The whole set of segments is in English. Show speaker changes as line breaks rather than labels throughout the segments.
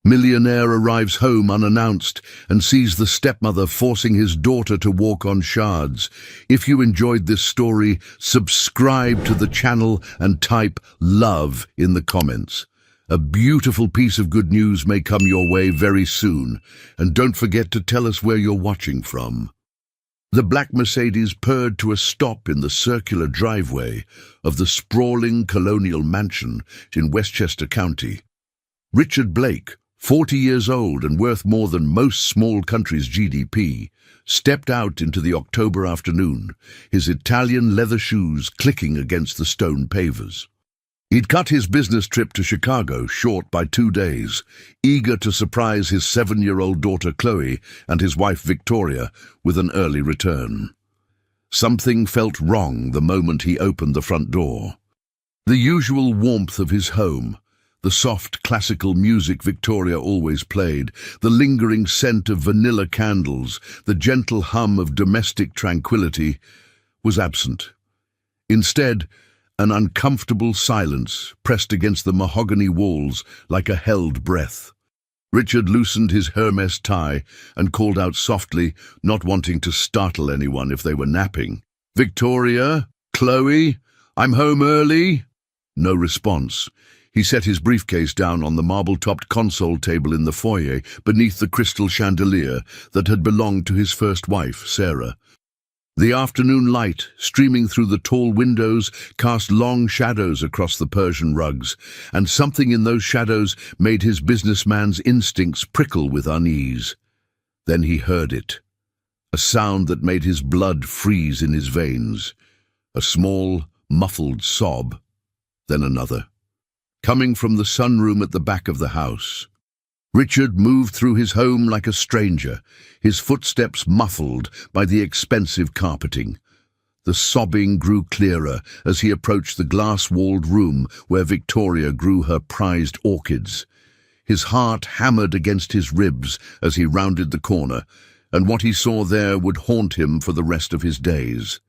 Millionaire arrives home unannounced and sees the stepmother forcing his daughter to walk on shards. If you enjoyed this story, subscribe to the channel and type love in the comments. A beautiful piece of good news may come your way very soon, and don't forget to tell us where you're watching from. The black Mercedes purred to a stop in the circular driveway of the sprawling colonial mansion in Westchester County. Richard Blake, 40 years old and worth more than most small countries' GDP, stepped out into the October afternoon, his Italian leather shoes clicking against the stone pavers. He'd cut his business trip to Chicago short by 2 days, eager to surprise his 7-year-old daughter Chloe and his wife Victoria with an early return. Something felt wrong the moment he opened the front door. The usual warmth of his home, the soft classical music Victoria always played, the lingering scent of vanilla candles, the gentle hum of domestic tranquility, was absent. Instead, an uncomfortable silence pressed against the mahogany walls like a held breath. Richard loosened his Hermes tie and called out softly, not wanting to startle anyone if they were napping. "Victoria? Chloe? I'm home early?" No response. He set his briefcase down on the marble-topped console table in the foyer beneath the crystal chandelier that had belonged to his first wife, Sarah. The afternoon light, streaming through the tall windows, cast long shadows across the Persian rugs, and something in those shadows made his businessman's instincts prickle with unease. Then he heard it, a sound that made his blood freeze in his veins, a small, muffled sob, then another, coming from the sunroom at the back of the house. Richard moved through his home like a stranger, his footsteps muffled by the expensive carpeting. The sobbing grew clearer as he approached the glass-walled room where Victoria grew her prized orchids. His heart hammered against his ribs as he rounded the corner, and what he saw there would haunt him for the rest of his days.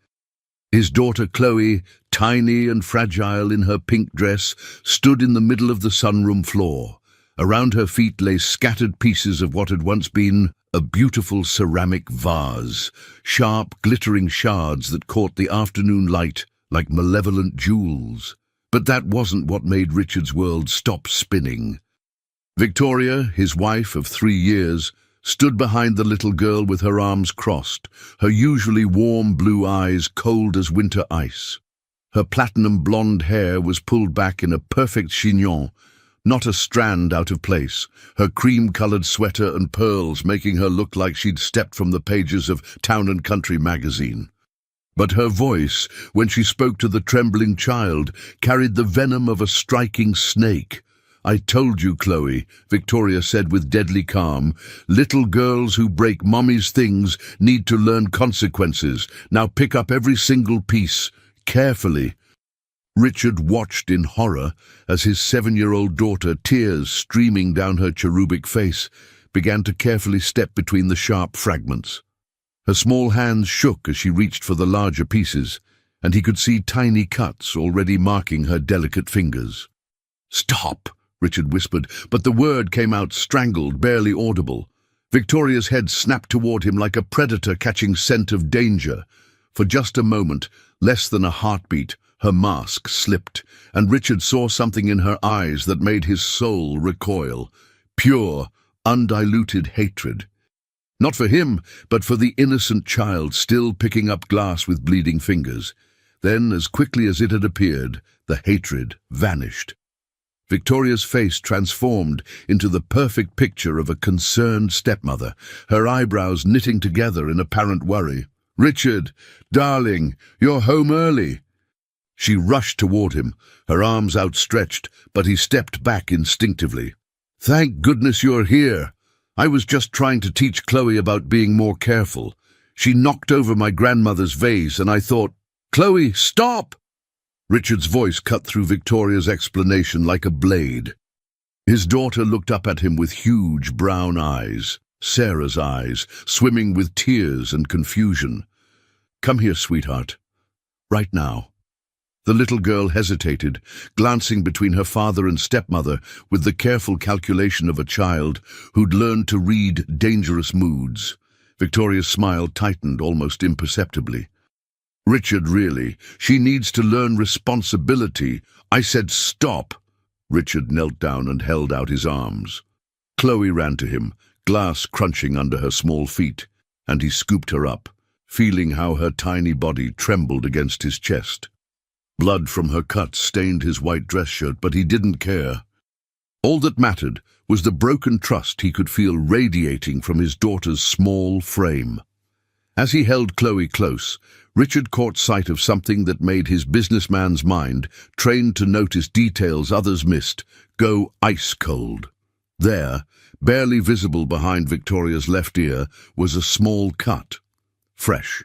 His daughter Chloe, tiny and fragile in her pink dress, stood in the middle of the sunroom floor. Around her feet lay scattered pieces of what had once been a beautiful ceramic vase, sharp, glittering shards that caught the afternoon light like malevolent jewels. But that wasn't what made Richard's world stop spinning. Victoria, his wife of 3 years, stood behind the little girl with her arms crossed, her usually warm blue eyes cold as winter ice. Her platinum blonde hair was pulled back in a perfect chignon, not a strand out of place, her cream-colored sweater and pearls making her look like she'd stepped from the pages of Town & Country magazine. But her voice, when she spoke to the trembling child, carried the venom of a striking snake. "I told you, Chloe," Victoria said with deadly calm. "Little girls who break mommy's things need to learn consequences. Now pick up every single piece, carefully." Richard watched in horror as his 7-year-old daughter, tears streaming down her cherubic face, began to carefully step between the sharp fragments. Her small hands shook as she reached for the larger pieces, and he could see tiny cuts already marking her delicate fingers. "Stop!" Richard whispered, but the word came out strangled, barely audible. Victoria's head snapped toward him like a predator catching scent of danger. For just a moment, less than a heartbeat, her mask slipped, and Richard saw something in her eyes that made his soul recoil. Pure, undiluted hatred. Not for him, but for the innocent child still picking up glass with bleeding fingers. Then, as quickly as it had appeared, the hatred vanished. Victoria's face transformed into the perfect picture of a concerned stepmother, her eyebrows knitting together in apparent worry. "Richard, darling, you're home early." She rushed toward him, her arms outstretched, but he stepped back instinctively. "Thank goodness you're here. I was just trying to teach Chloe about being more careful. She knocked over my grandmother's vase, and I thought, 'Chloe, stop!'" Richard's voice cut through Victoria's explanation like a blade. His daughter looked up at him with huge brown eyes, Sarah's eyes, swimming with tears and confusion. "Come here, sweetheart. Right now." The little girl hesitated, glancing between her father and stepmother with the careful calculation of a child who'd learned to read dangerous moods. Victoria's smile tightened almost imperceptibly. "Richard, really, she needs to learn responsibility. I said stop." Richard knelt down and held out his arms. Chloe ran to him, glass crunching under her small feet, and he scooped her up, feeling how her tiny body trembled against his chest. Blood from her cuts stained his white dress shirt, but he didn't care. All that mattered was the broken trust he could feel radiating from his daughter's small frame. As he held Chloe close, Richard caught sight of something that made his businessman's mind, trained to notice details others missed, go ice cold. There, barely visible behind Victoria's left ear, was a small cut. Fresh,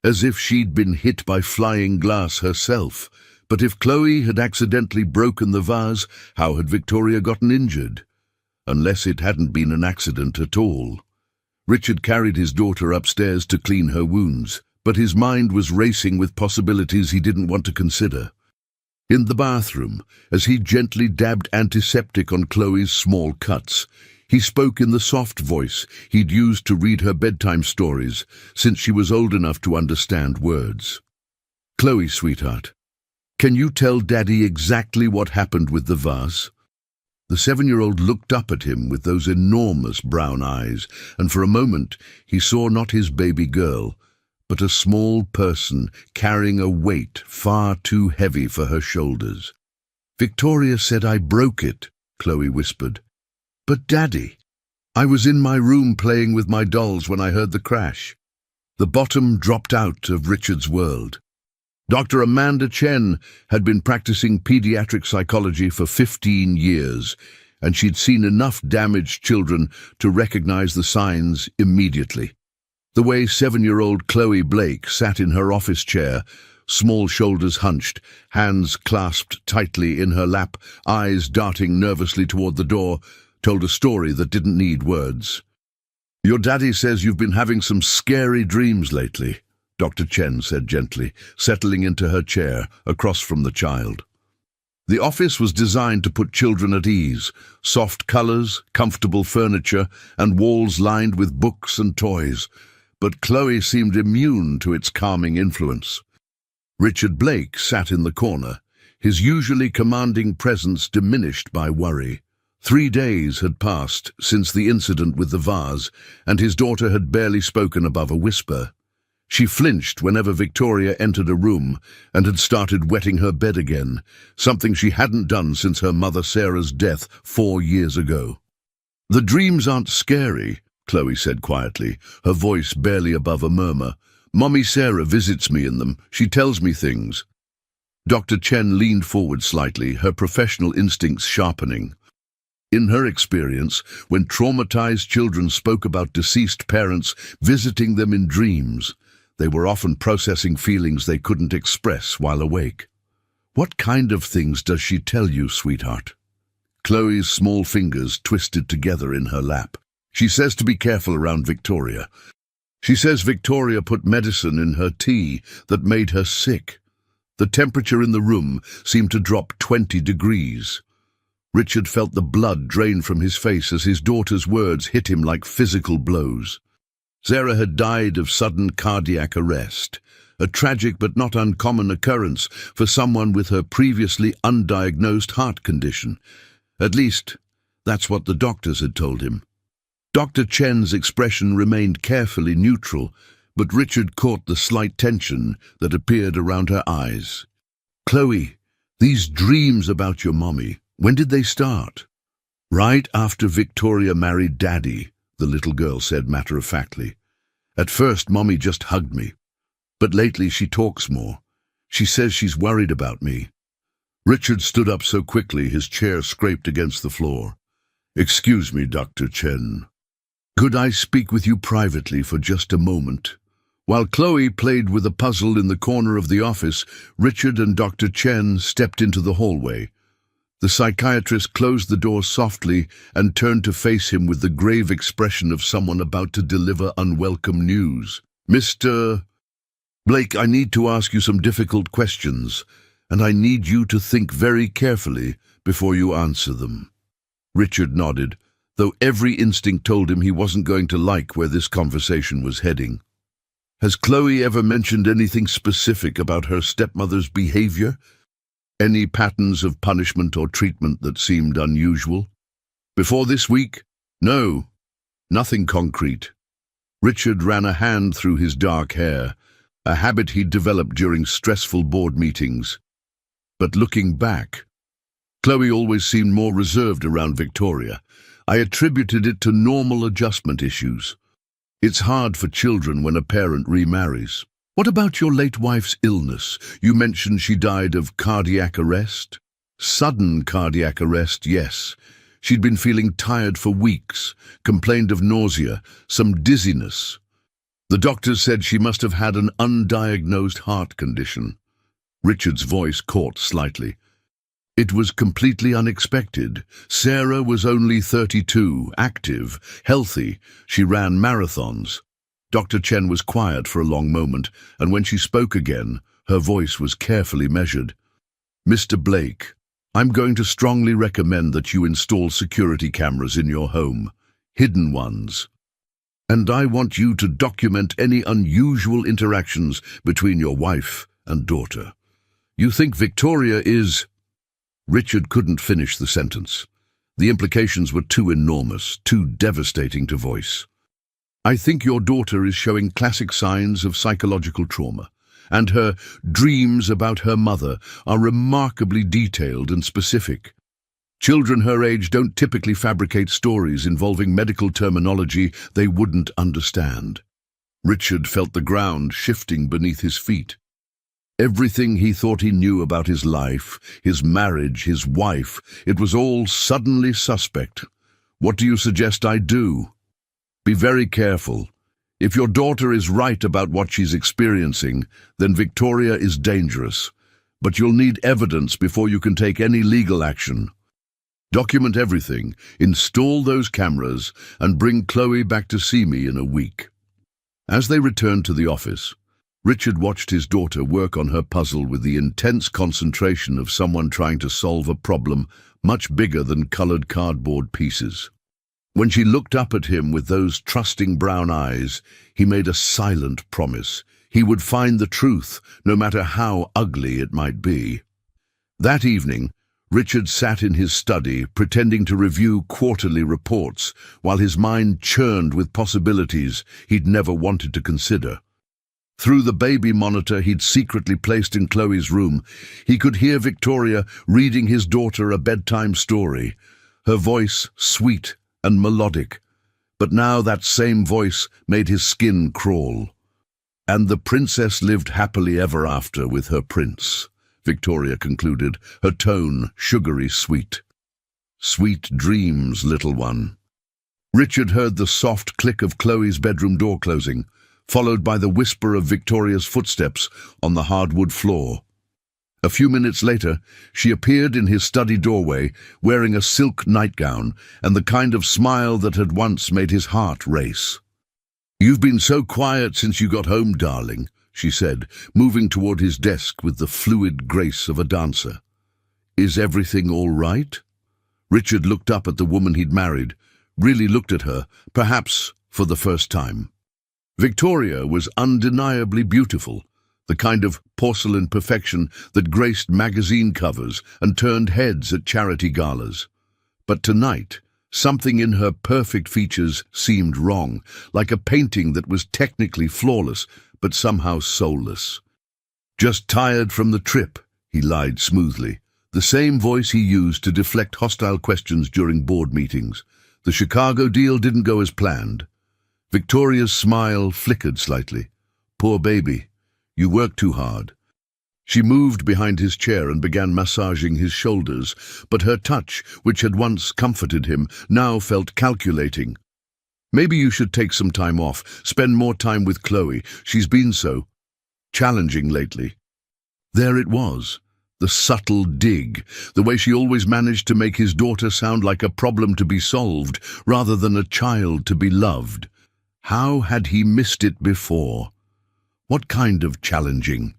as if she'd been hit by flying glass herself. But if Chloe had accidentally broken the vase, how had Victoria gotten injured? Unless it hadn't been an accident at all. Richard carried his daughter upstairs to clean her wounds, but his mind was racing with possibilities he didn't want to consider. In the bathroom, as he gently dabbed antiseptic on Chloe's small cuts, he spoke in the soft voice he'd used to read her bedtime stories since she was old enough to understand words. "Chloe, sweetheart, can you tell Daddy exactly what happened with the vase?" The 7-year-old looked up at him with those enormous brown eyes, and for a moment he saw not his baby girl, but a small person carrying a weight far too heavy for her shoulders. "Victoria said I broke it," Chloe whispered. "But Daddy, I was in my room playing with my dolls when I heard the crash." The bottom dropped out of Richard's world. Dr. Amanda Chen had been practicing pediatric psychology for 15 years, and she'd seen enough damaged children to recognize the signs immediately. The way 7-year-old Chloe Blake sat in her office chair, small shoulders hunched, hands clasped tightly in her lap, eyes darting nervously toward the door, told a story that didn't need words. "Your daddy says you've been having some scary dreams lately," Dr. Chen said gently, settling into her chair across from the child. The office was designed to put children at ease, soft colors, comfortable furniture, and walls lined with books and toys, but Chloe seemed immune to its calming influence. Richard Blake sat in the corner, his usually commanding presence diminished by worry. 3 days had passed since the incident with the vase, and his daughter had barely spoken above a whisper. She flinched whenever Victoria entered a room and had started wetting her bed again, something she hadn't done since her mother Sarah's death 4 years ago. "The dreams aren't scary," Chloe said quietly, her voice barely above a murmur. "Mommy Sarah visits me in them. She tells me things." Dr. Chen leaned forward slightly, her professional instincts sharpening. In her experience, when traumatized children spoke about deceased parents visiting them in dreams, they were often processing feelings they couldn't express while awake. "What kind of things does she tell you, sweetheart?" Chloe's small fingers twisted together in her lap. "She says to be careful around Victoria. She says Victoria put medicine in her tea that made her sick. The temperature in the room seemed to drop 20 degrees. Richard felt the blood drain from his face as his daughter's words hit him like physical blows. Sarah had died of sudden cardiac arrest, a tragic but not uncommon occurrence for someone with her previously undiagnosed heart condition. At least, that's what the doctors had told him. Dr. Chen's expression remained carefully neutral, but Richard caught the slight tension that appeared around her eyes. "Chloe, these dreams about your mommy, when did they start?" "Right after Victoria married Daddy," the little girl said matter-of-factly. "At first, Mommy just hugged me. But lately she talks more. She says she's worried about me." Richard stood up so quickly his chair scraped against the floor. "Excuse me, Dr. Chen. Could I speak with you privately for just a moment?" While Chloe played with a puzzle in the corner of the office, Richard and Dr. Chen stepped into the hallway. The psychiatrist closed the door softly and turned to face him with the grave expression of someone about to deliver unwelcome news. "Mr. Blake, I need to ask you some difficult questions, and I need you to think very carefully before you answer them." Richard nodded, though every instinct told him he wasn't going to like where this conversation was heading. "Has Chloe ever mentioned anything specific about her stepmother's behavior? Any patterns of punishment or treatment that seemed unusual? Before this week? No, nothing concrete." Richard ran a hand through his dark hair, a habit he'd developed during stressful board meetings. But looking back, Chloe always seemed more reserved around Victoria. I attributed it to normal adjustment issues. It's hard for children when a parent remarries. "What about your late wife's illness? You mentioned she died of cardiac arrest." "Sudden cardiac arrest, yes. She'd been feeling tired for weeks, complained of nausea, some dizziness. The doctors said she must have had an undiagnosed heart condition." Richard's voice caught slightly. "It was completely unexpected. Sarah was only 32, active, healthy. She ran marathons." Dr. Chen was quiet for a long moment, and when she spoke again, her voice was carefully measured. "Mr. Blake, I'm going to strongly recommend that you install security cameras in your home, hidden ones. And I want you to document any unusual interactions between your wife and daughter. You think Victoria is—" Richard couldn't finish the sentence. The implications were too enormous, too devastating to voice. "I think your daughter is showing classic signs of psychological trauma, and her dreams about her mother are remarkably detailed and specific. Children her age don't typically fabricate stories involving medical terminology they wouldn't understand." Richard felt the ground shifting beneath his feet. Everything he thought he knew about his life, his marriage, his wife, it was all suddenly suspect. "What do you suggest I do?" "Be very careful. If your daughter is right about what she's experiencing, then Victoria is dangerous. But you'll need evidence before you can take any legal action. Document everything, install those cameras, and bring Chloe back to see me in a week." As they returned to the office, Richard watched his daughter work on her puzzle with the intense concentration of someone trying to solve a problem much bigger than colored cardboard pieces. When she looked up at him with those trusting brown eyes, he made a silent promise. He would find the truth, no matter how ugly it might be. That evening, Richard sat in his study, pretending to review quarterly reports, while his mind churned with possibilities he'd never wanted to consider. Through the baby monitor he'd secretly placed in Chloe's room, he could hear Victoria reading his daughter a bedtime story, her voice sweet and melodic. But now that same voice made his skin crawl. "And the princess lived happily ever after with her prince," Victoria concluded, her tone sugary sweet. "Sweet dreams, little one." Richard heard the soft click of Chloe's bedroom door closing, followed by the whisper of Victoria's footsteps on the hardwood floor. A few minutes later, she appeared in his study doorway, wearing a silk nightgown and the kind of smile that had once made his heart race. "You've been so quiet since you got home, darling," she said, moving toward his desk with the fluid grace of a dancer. "Is everything all right?" Richard looked up at the woman he'd married, really looked at her, perhaps for the first time. Victoria was undeniably beautiful, the kind of porcelain perfection that graced magazine covers and turned heads at charity galas. But tonight, something in her perfect features seemed wrong, like a painting that was technically flawless, but somehow soulless. "Just tired from the trip," he lied smoothly, the same voice he used to deflect hostile questions during board meetings. "The Chicago deal didn't go as planned." Victoria's smile flickered slightly. "Poor baby. You worked too hard." She moved behind his chair and began massaging his shoulders, but her touch, which had once comforted him, now felt calculating. "Maybe you should take some time off, spend more time with Chloe. She's been so challenging lately." There it was, the subtle dig, the way she always managed to make his daughter sound like a problem to be solved, rather than a child to be loved. How had he missed it before? What kind of challenging?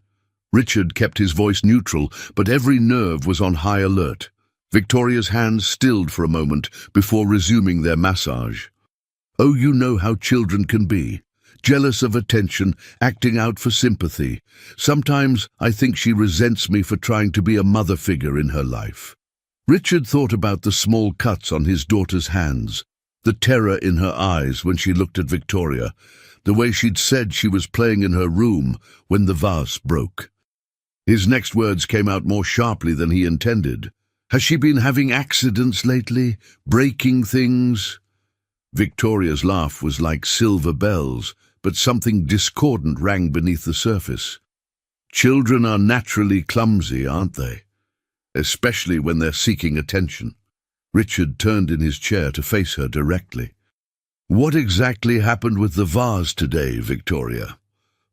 Richard kept his voice neutral, but every nerve was on high alert. Victoria's hands stilled for a moment before resuming their massage. "Oh, you know how children can be. Jealous of attention, acting out for sympathy. Sometimes I think she resents me for trying to be a mother figure in her life." Richard thought about the small cuts on his daughter's hands, the terror in her eyes when she looked at Victoria, the way she'd said she was playing in her room when the vase broke. His next words came out more sharply than he intended. "Has she been having accidents lately? Breaking things?" Victoria's laugh was like silver bells, but something discordant rang beneath the surface. "Children are naturally clumsy, aren't they? Especially when they're seeking attention." Richard turned in his chair to face her directly. "What exactly happened with the vase today, Victoria?"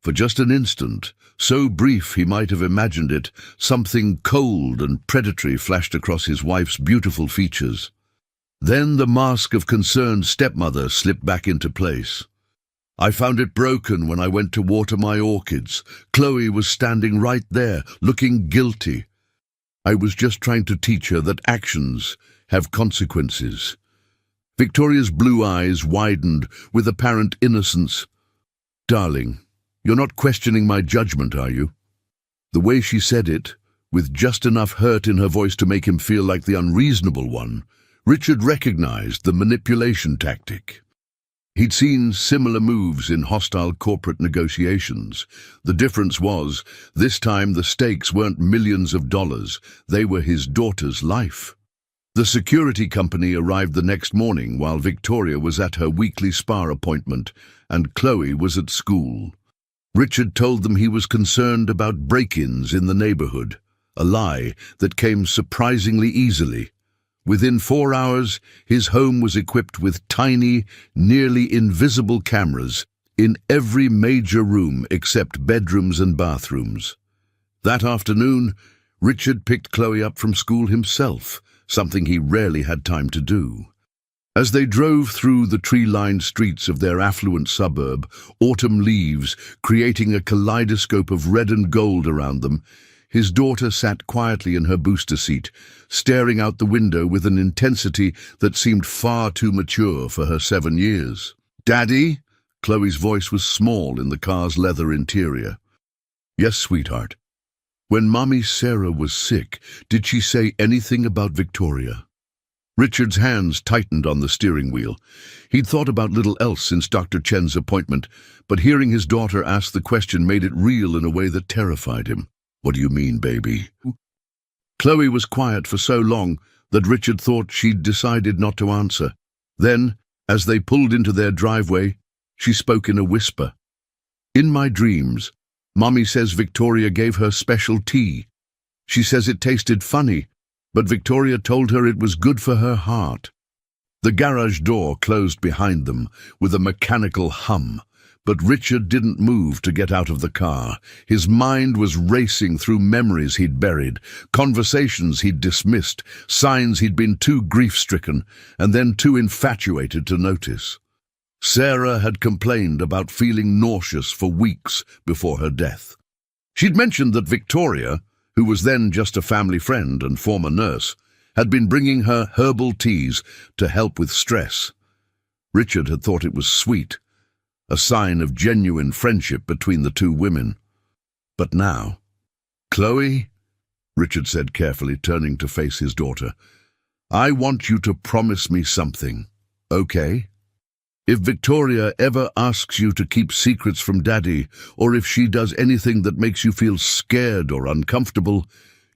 For just an instant, so brief he might have imagined it, something cold and predatory flashed across his wife's beautiful features. Then the mask of concerned stepmother slipped back into place. "I found it broken when I went to water my orchids. Chloe was standing right there, looking guilty. I was just trying to teach her that actions have consequences." Victoria's blue eyes widened with apparent innocence. "Darling, you're not questioning my judgment, are you?" The way she said it, with just enough hurt in her voice to make him feel like the unreasonable one, Richard recognized the manipulation tactic. He'd seen similar moves in hostile corporate negotiations. The difference was, this time the stakes weren't millions of dollars, they were his daughter's life. The security company arrived the next morning while Victoria was at her weekly spa appointment and Chloe was at school. Richard told them he was concerned about break-ins in the neighborhood, a lie that came surprisingly easily. Within 4 hours, his home was equipped with tiny, nearly invisible cameras in every major room except bedrooms and bathrooms. That afternoon, Richard picked Chloe up from school himself, something he rarely had time to do. As they drove through the tree-lined streets of their affluent suburb, autumn leaves creating a kaleidoscope of red and gold around them, his daughter sat quietly in her booster seat, staring out the window with an intensity that seemed far too mature for her 7 years. "Daddy?" Chloe's voice was small in the car's leather interior. "Yes, sweetheart." "When Mommy Sarah was sick, did she say anything about Victoria?" Richard's hands tightened on the steering wheel. He'd thought about little else since Dr. Chen's appointment, but hearing his daughter ask the question made it real in a way that terrified him. "What do you mean, baby?" Chloe was quiet for so long that Richard thought she'd decided not to answer. Then, as they pulled into their driveway, she spoke in a whisper. "In my dreams, Mommy says Victoria gave her special tea. She says it tasted funny, but Victoria told her it was good for her heart." The garage door closed behind them with a mechanical hum, but Richard didn't move to get out of the car. His mind was racing through memories he'd buried, conversations he'd dismissed, signs he'd been too grief-stricken and then too infatuated to notice. Sarah had complained about feeling nauseous for weeks before her death. She'd mentioned that Victoria, who was then just a family friend and former nurse, had been bringing her herbal teas to help with stress. Richard had thought it was sweet, a sign of genuine friendship between the two women. But now, "Chloe," Richard said carefully, turning to face his daughter, "I want you to promise me something, okay? If Victoria ever asks you to keep secrets from Daddy, or if she does anything that makes you feel scared or uncomfortable,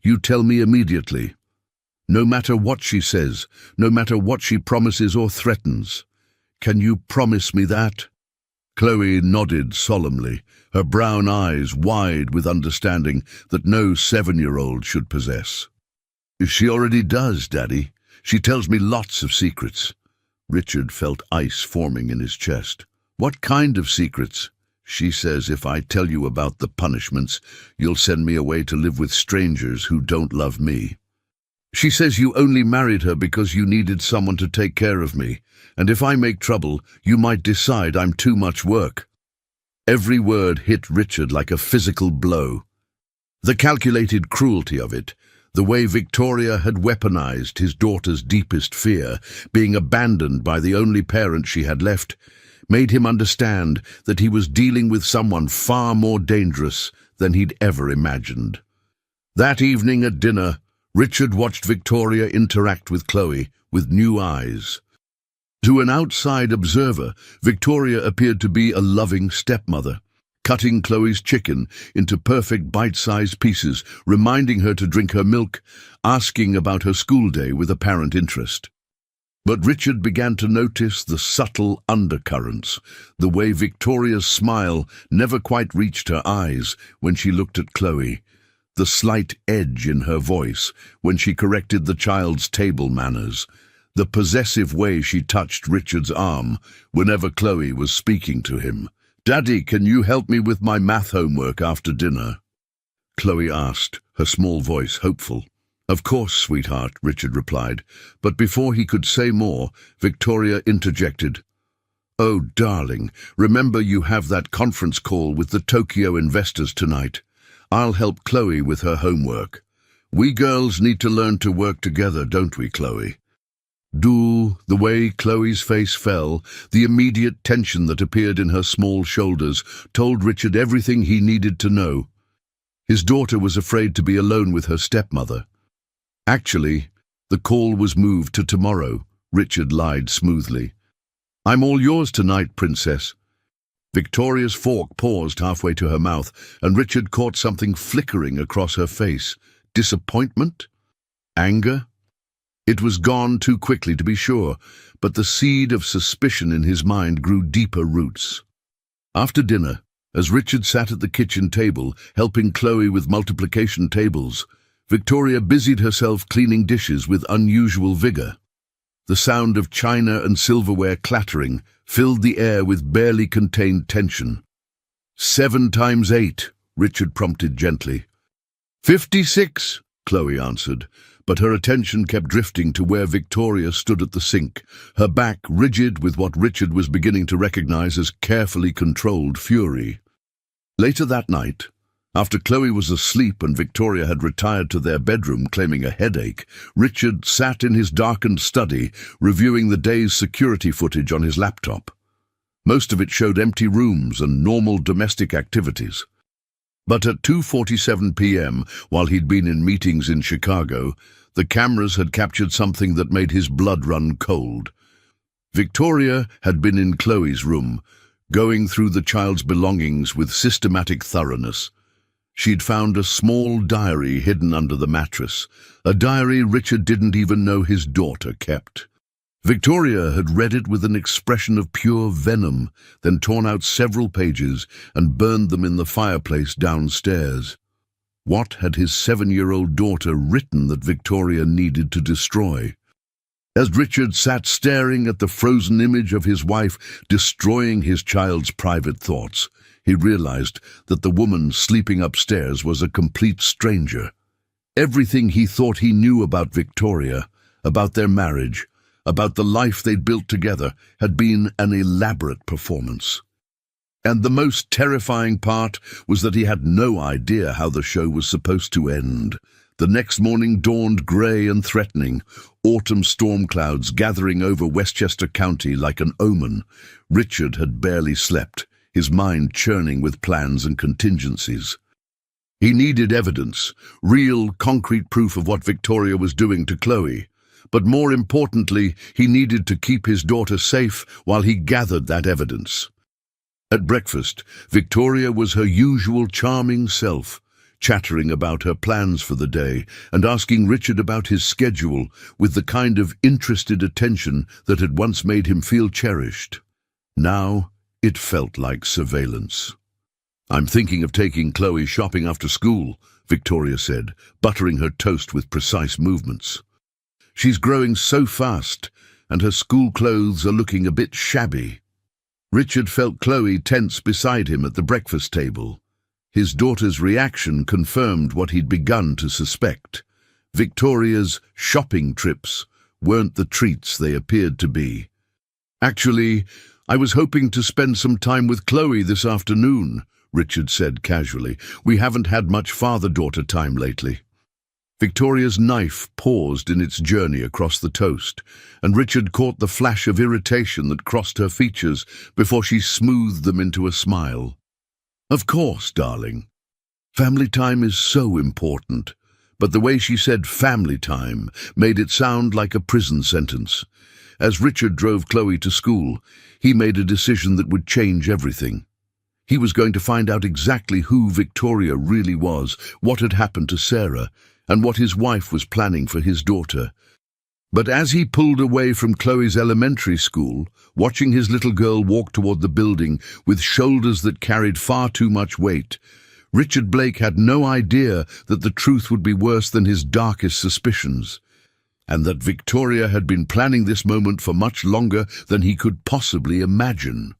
you tell me immediately. No matter what she says, no matter what she promises or threatens. Can you promise me that?" Chloe nodded solemnly, her brown eyes wide with understanding that no 7-year-old should possess. "She already does, Daddy. She tells me lots of secrets." Richard felt ice forming in his chest. "What kind of secrets?" "She says if I tell you about the punishments, you'll send me away to live with strangers who don't love me. She says you only married her because you needed someone to take care of me, and if I make trouble, you might decide I'm too much work." Every word hit Richard like a physical blow. The calculated cruelty of it, the way Victoria had weaponized his daughter's deepest fear, being abandoned by the only parent she had left, made him understand that he was dealing with someone far more dangerous than he'd ever imagined. That evening at dinner, Richard watched Victoria interact with Chloe with new eyes. To an outside observer, Victoria appeared to be a loving stepmother, cutting Chloe's chicken into perfect bite-sized pieces, reminding her to drink her milk, asking about her school day with apparent interest. But Richard began to notice the subtle undercurrents, the way Victoria's smile never quite reached her eyes when she looked at Chloe, the slight edge in her voice when she corrected the child's table manners, the possessive way she touched Richard's arm whenever Chloe was speaking to him. "Daddy, can you help me with my math homework after dinner?" Chloe asked, her small voice hopeful. "Of course, sweetheart," Richard replied, but before he could say more, Victoria interjected. "Oh, darling, remember you have that conference call with the Tokyo investors tonight. I'll help Chloe with her homework. We girls need to learn to work together, don't we, Chloe?" The way Chloe's face fell, the immediate tension that appeared in her small shoulders, told Richard everything he needed to know. His daughter was afraid to be alone with her stepmother. "Actually, the call was moved to tomorrow," Richard lied smoothly. "I'm all yours tonight, princess." Victoria's fork paused halfway to her mouth, and Richard caught something flickering across her face. Disappointment? Anger? It was gone too quickly to be sure, but the seed of suspicion in his mind grew deeper roots. After dinner, as Richard sat at the kitchen table, helping Chloe with multiplication tables, Victoria busied herself cleaning dishes with unusual vigor. The sound of china and silverware clattering filled the air with barely contained tension. 7 times 8, Richard prompted gently. 56, Chloe answered, but her attention kept drifting to where Victoria stood at the sink, her back rigid with what Richard was beginning to recognize as carefully controlled fury. Later that night, after Chloe was asleep and Victoria had retired to their bedroom claiming a headache, Richard sat in his darkened study, reviewing the day's security footage on his laptop. Most of it showed empty rooms and normal domestic activities. But at 2:47 p.m., while he'd been in meetings in Chicago, the cameras had captured something that made his blood run cold. Victoria had been in Chloe's room, going through the child's belongings with systematic thoroughness. She'd found a small diary hidden under the mattress, a diary Richard didn't even know his daughter kept. Victoria had read it with an expression of pure venom, then torn out several pages and burned them in the fireplace downstairs. What had his 7-year-old daughter written that Victoria needed to destroy? As Richard sat staring at the frozen image of his wife destroying his child's private thoughts, he realized that the woman sleeping upstairs was a complete stranger. Everything he thought he knew about Victoria, about their marriage, about the life they'd built together, had been an elaborate performance. And the most terrifying part was that he had no idea how the show was supposed to end. The next morning dawned grey and threatening, autumn storm clouds gathering over Westchester County like an omen. Richard had barely slept, his mind churning with plans and contingencies. He needed evidence, real, concrete proof of what Victoria was doing to Chloe. But more importantly, he needed to keep his daughter safe while he gathered that evidence. At breakfast, Victoria was her usual charming self, chattering about her plans for the day and asking Richard about his schedule with the kind of interested attention that had once made him feel cherished. Now, it felt like surveillance. "I'm thinking of taking Chloe shopping after school," Victoria said, buttering her toast with precise movements. "She's growing so fast, and her school clothes are looking a bit shabby." Richard felt Chloe tense beside him at the breakfast table. His daughter's reaction confirmed what he'd begun to suspect. Victoria's shopping trips weren't the treats they appeared to be. "Actually, I was hoping to spend some time with Chloe this afternoon," Richard said casually. "We haven't had much father-daughter time lately." Victoria's knife paused in its journey across the toast, and Richard caught the flash of irritation that crossed her features before she smoothed them into a smile. "Of course, darling. Family time is so important." But the way she said family time made it sound like a prison sentence. As Richard drove Chloe to school, he made a decision that would change everything. He was going to find out exactly who Victoria really was, what had happened to Sarah, and what his wife was planning for his daughter. But as he pulled away from Chloe's elementary school, watching his little girl walk toward the building with shoulders that carried far too much weight, Richard Blake had no idea that the truth would be worse than his darkest suspicions, and that Victoria had been planning this moment for much longer than he could possibly imagine.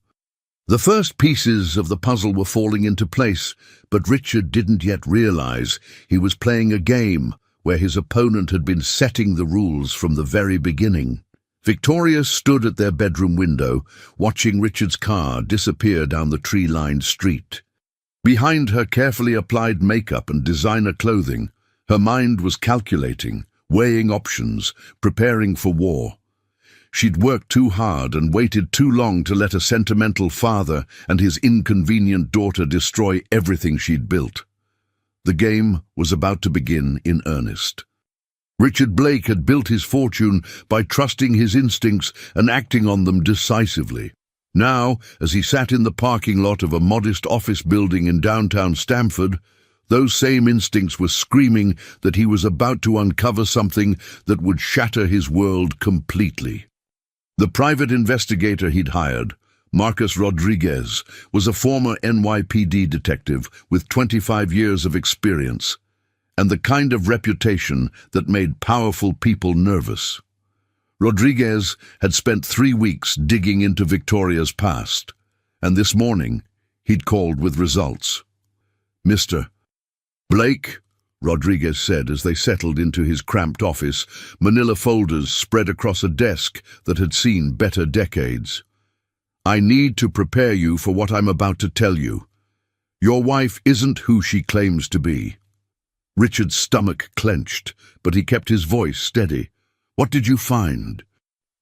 The first pieces of the puzzle were falling into place, but Richard didn't yet realize he was playing a game where his opponent had been setting the rules from the very beginning. Victoria stood at their bedroom window, watching Richard's car disappear down the tree-lined street. Behind her carefully applied makeup and designer clothing, her mind was calculating, weighing options, preparing for war. She'd worked too hard and waited too long to let a sentimental father and his inconvenient daughter destroy everything she'd built. The game was about to begin in earnest. Richard Blake had built his fortune by trusting his instincts and acting on them decisively. Now, as he sat in the parking lot of a modest office building in downtown Stamford, those same instincts were screaming that he was about to uncover something that would shatter his world completely. The private investigator he'd hired, Marcus Rodriguez, was a former NYPD detective with 25 years of experience, and the kind of reputation that made powerful people nervous. Rodriguez had spent 3 weeks digging into Victoria's past, and this morning he'd called with results. "Mr. Blake," Rodriguez said as they settled into his cramped office, manila folders spread across a desk that had seen better decades. "I need to prepare you for what I'm about to tell you. Your wife isn't who she claims to be." Richard's stomach clenched, but he kept his voice steady. "What did you find?"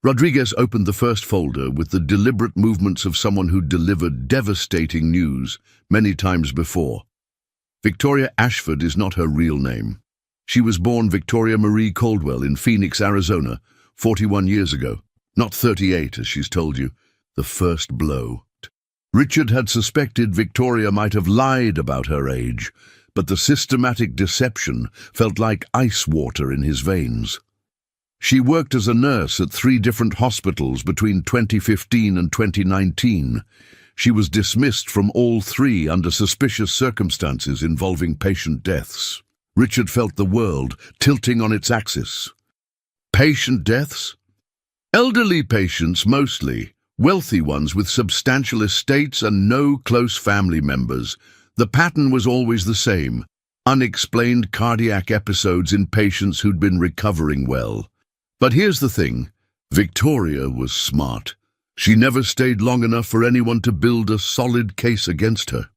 Rodriguez opened the first folder with the deliberate movements of someone who'd delivered devastating news many times before. Victoria Ashford is not her real name. She was born Victoria Marie Caldwell in Phoenix, Arizona, 41 years ago. Not 38, as she's told you. The first blow. Richard had suspected Victoria might have lied about her age, but the systematic deception felt like ice water in his veins. She worked as a nurse at 3 different hospitals between 2015 and 2019. She was dismissed from all 3 under suspicious circumstances involving patient deaths. Richard felt the world tilting on its axis. Patient deaths? Elderly patients mostly, wealthy ones with substantial estates and no close family members. The pattern was always the same: unexplained cardiac episodes in patients who'd been recovering well. But here's the thing, Victoria was smart. She never stayed long enough for anyone to build a solid case against her.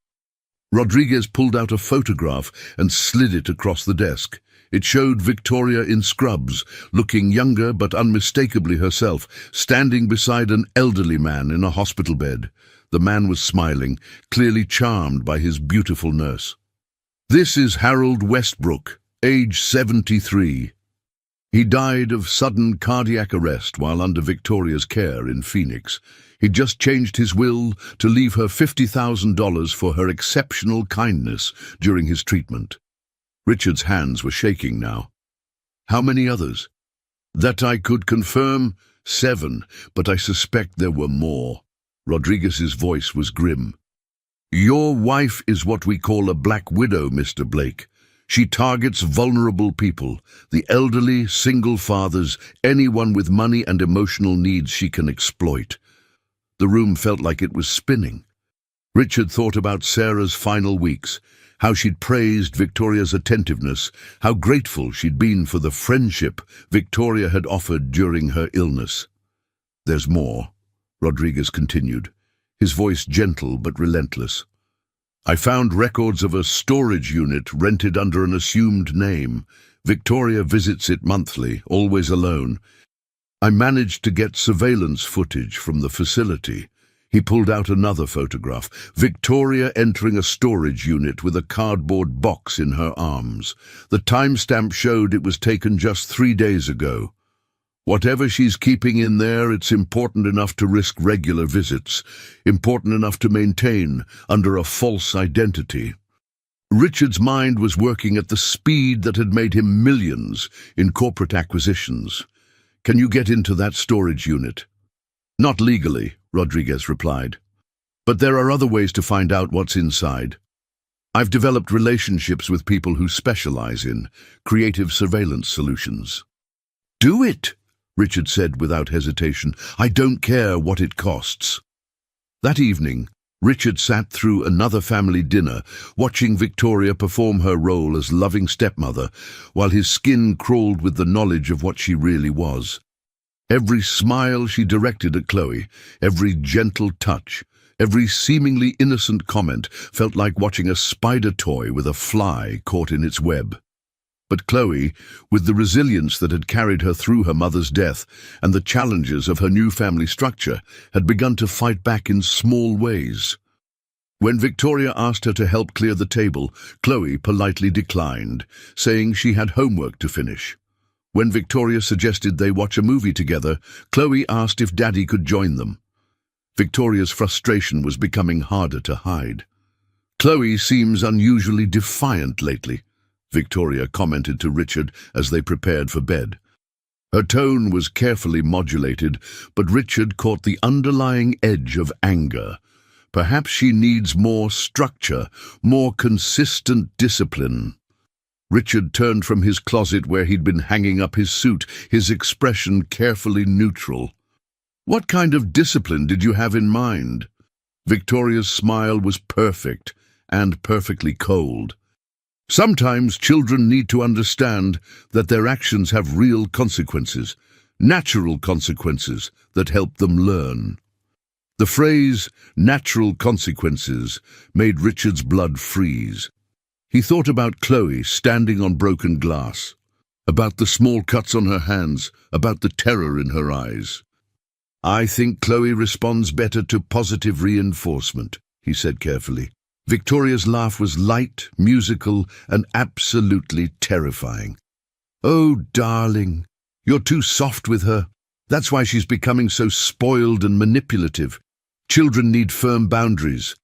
Rodriguez pulled out a photograph and slid it across the desk. It showed Victoria in scrubs, looking younger but unmistakably herself, standing beside an elderly man in a hospital bed. The man was smiling, clearly charmed by his beautiful nurse. "This is Harold Westbrook, age 73. He died of sudden cardiac arrest while under Victoria's care in Phoenix. He'd just changed his will to leave her $50,000 for her exceptional kindness during his treatment." Richard's hands were shaking now. "How many others?" "That I could confirm, 7, but I suspect there were more." Rodriguez's voice was grim. "Your wife is what we call a black widow, Mr. Blake. She targets vulnerable people, the elderly, single fathers, anyone with money and emotional needs she can exploit." The room felt like it was spinning. Richard thought about Sarah's final weeks, how she'd praised Victoria's attentiveness, how grateful she'd been for the friendship Victoria had offered during her illness. "There's more," Rodriguez continued, his voice gentle but relentless. I found records of a storage unit rented under an assumed name. Victoria visits it monthly, always alone. I managed to get surveillance footage from the facility. He pulled out another photograph. Victoria entering a storage unit with a cardboard box in her arms. The timestamp showed it was taken just 3 days ago. Whatever she's keeping in there, it's important enough to risk regular visits, important enough to maintain under a false identity. Richard's mind was working at the speed that had made him millions in corporate acquisitions. Can you get into that storage unit? Not legally, Rodriguez replied. But there are other ways to find out what's inside. I've developed relationships with people who specialize in creative surveillance solutions. Do it, Richard said without hesitation. I don't care what it costs. That evening, Richard sat through another family dinner, watching Victoria perform her role as loving stepmother, while his skin crawled with the knowledge of what she really was. Every smile she directed at Chloe, every gentle touch, every seemingly innocent comment felt like watching a spider toy with a fly caught in its web. But Chloe, with the resilience that had carried her through her mother's death and the challenges of her new family structure, had begun to fight back in small ways. When Victoria asked her to help clear the table, Chloe politely declined, saying she had homework to finish. When Victoria suggested they watch a movie together, Chloe asked if Daddy could join them. Victoria's frustration was becoming harder to hide. Chloe seems unusually defiant lately, Victoria commented to Richard as they prepared for bed. Her tone was carefully modulated, but Richard caught the underlying edge of anger. Perhaps she needs more structure, more consistent discipline. Richard turned from his closet where he'd been hanging up his suit, his expression carefully neutral. What kind of discipline did you have in mind? Victoria's smile was perfect and perfectly cold. Sometimes children need to understand that their actions have real consequences, natural consequences that help them learn. The phrase, natural consequences, made Richard's blood freeze. He thought about Chloe standing on broken glass, about the small cuts on her hands, about the terror in her eyes. I think Chloe responds better to positive reinforcement, he said carefully. Victoria's laugh was light, musical, and absolutely terrifying. Oh, darling, you're too soft with her. That's why she's becoming so spoiled and manipulative. Children need firm boundaries.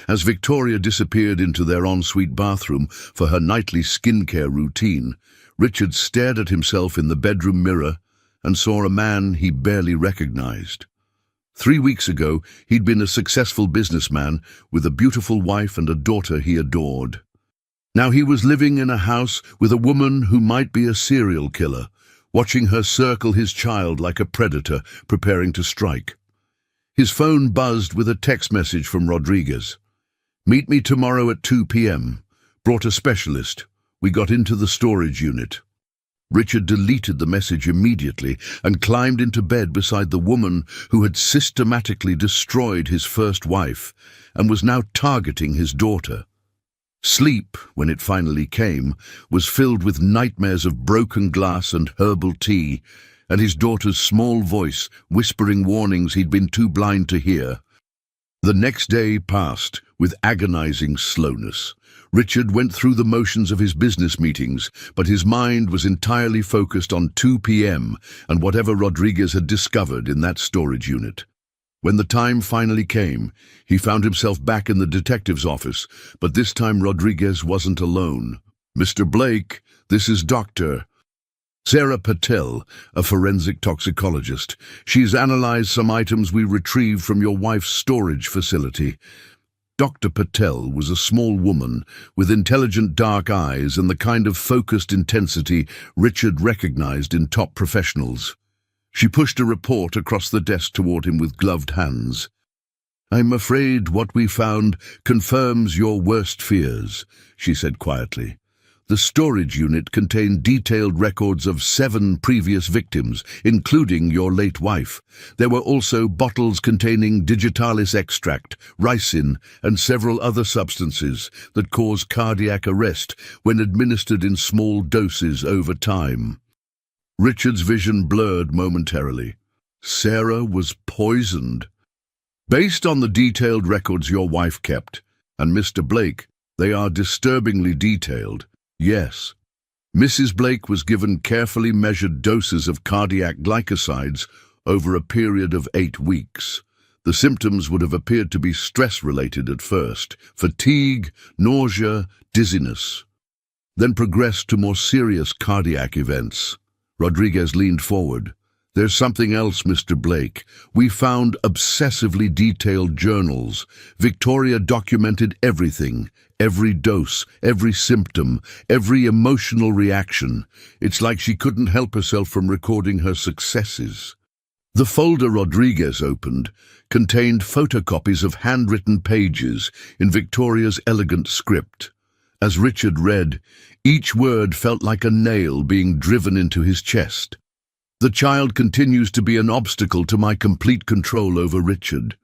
As Victoria disappeared into their ensuite bathroom for her nightly skincare routine, Richard stared at himself in the bedroom mirror and saw a man he barely recognized. 3 weeks ago, he'd been a successful businessman with a beautiful wife and a daughter he adored. Now he was living in a house with a woman who might be a serial killer, watching her circle his child like a predator preparing to strike. His phone buzzed with a text message from Rodriguez. Meet me tomorrow at 2 p.m. Brought a specialist. We got into the storage unit. Richard deleted the message immediately and climbed into bed beside the woman who had systematically destroyed his first wife and was now targeting his daughter. Sleep, when it finally came, was filled with nightmares of broken glass and herbal tea, and his daughter's small voice whispering warnings he'd been too blind to hear. The next day passed with agonizing slowness. Richard went through the motions of his business meetings, but his mind was entirely focused on 2 p.m. and whatever Rodriguez had discovered in that storage unit. When the time finally came, he found himself back in the detective's office, but this time Rodriguez wasn't alone. Mr. Blake, this is Dr. Sarah Patel, a forensic toxicologist. She's analyzed some items we retrieved from your wife's storage facility. Dr. Patel was a small woman with intelligent dark eyes and the kind of focused intensity Richard recognized in top professionals. She pushed a report across the desk toward him with gloved hands. I'm afraid what we found confirms your worst fears, she said quietly. The storage unit contained detailed records of 7 previous victims, including your late wife. There were also bottles containing digitalis extract, ricin, and several other substances that cause cardiac arrest when administered in small doses over time. Richard's vision blurred momentarily. Sarah was poisoned. Based on the detailed records your wife kept, and Mr. Blake, they are disturbingly detailed. Yes. Mrs. Blake was given carefully measured doses of cardiac glycosides over a period of 8 weeks. The symptoms would have appeared to be stress-related at first: fatigue, nausea, dizziness, then progressed to more serious cardiac events. Rodriguez leaned forward. There's something else, Mr. Blake. We found obsessively detailed journals. Victoria documented everything, every dose, every symptom, every emotional reaction. It's like she couldn't help herself from recording her successes. The folder Rodriguez opened contained photocopies of handwritten pages in Victoria's elegant script. As Richard read, each word felt like a nail being driven into his chest. The child continues to be an obstacle to my complete control over Richard.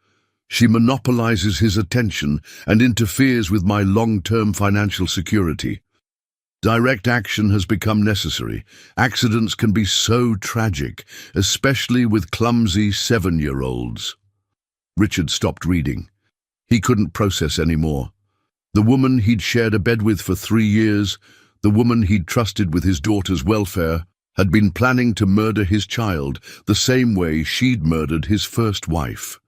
She monopolizes his attention and interferes with my long-term financial security. Direct action has become necessary. Accidents can be so tragic, especially with clumsy 7-year-olds. Richard stopped reading. He couldn't process anymore. The woman he'd shared a bed with for 3 years, the woman he'd trusted with his daughter's welfare, had been planning to murder his child the same way she'd murdered his first wife.